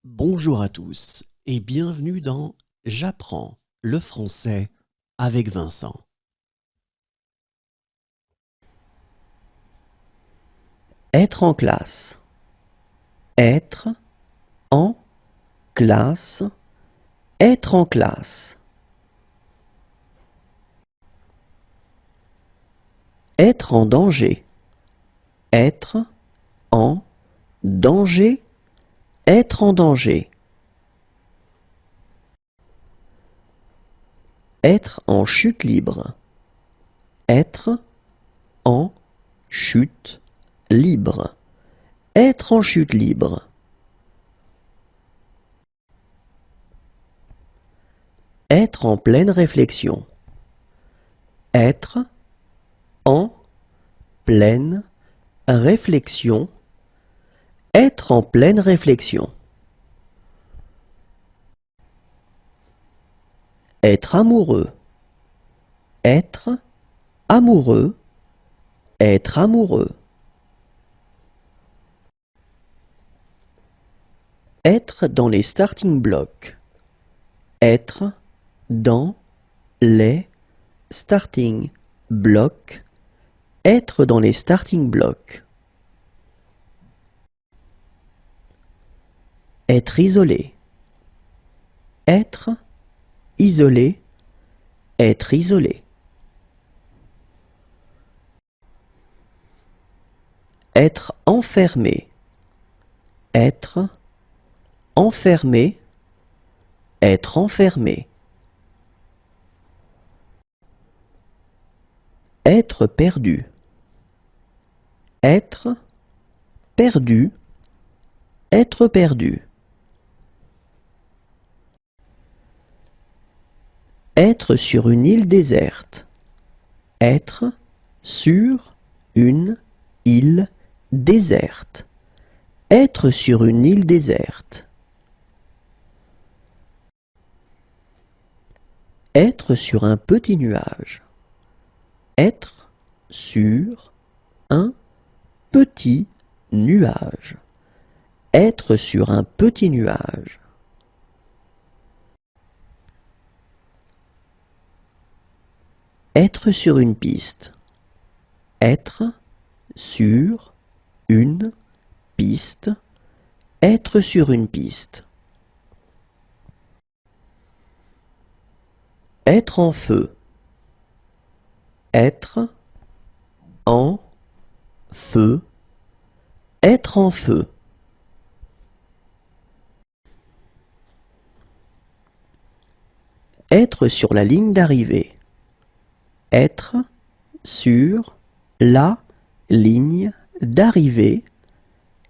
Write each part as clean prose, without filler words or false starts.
Bonjour à tous et bienvenue dans J'apprends le français avec Vincent. Être en classe. Être en classe. Être en classe. Être en danger. Être en danger. Être en danger. Être en chute libre. Être en chute libre. Être en chute libre. Être en pleine réflexion. Être en pleine réflexion. Être en pleine réflexion. Être amoureux. Être amoureux. Être amoureux. Être dans les starting blocks. Être dans les starting blocks. Être dans les starting blocks. Être isolé. Être isolé. Être isolé. Être enfermé. Être enfermé. Être enfermé. Être perdu. Être perdu. Être perdu. Être sur une île déserte. Être sur une île déserte. Être sur une île déserte. Être sur un petit nuage. Être sur un petit nuage. Être sur un petit nuage. Être sur une piste. Être sur une piste. Être sur une piste. Être en feu. Être en feu. Être en feu. Être sur la ligne d'arrivée. Être sur la ligne d'arrivée.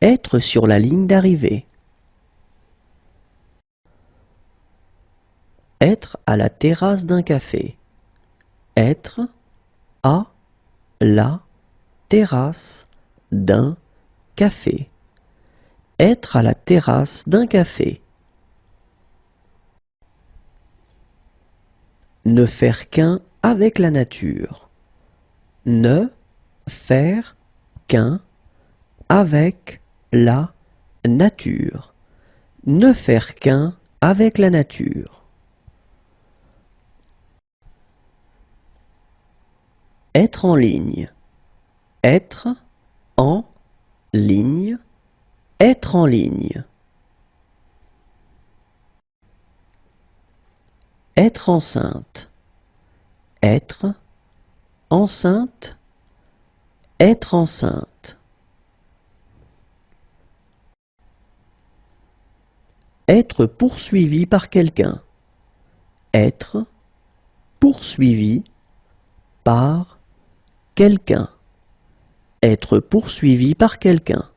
Être sur la ligne d'arrivée. Être à la terrasse d'un café. Être à la terrasse d'un café. Être à la terrasse d'un café. Ne faire qu'un avec la nature. Ne faire qu'un avec la nature. Ne faire qu'un avec la nature. Être en ligne. Être en ligne. Être en ligne. Être enceinte. Être enceinte. Être enceinte. Être poursuivi par quelqu'un. Être poursuivi par quelqu'un. Être poursuivi par quelqu'un.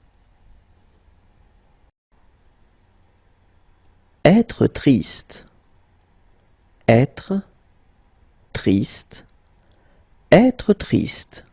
Être triste. Être triste. Être triste.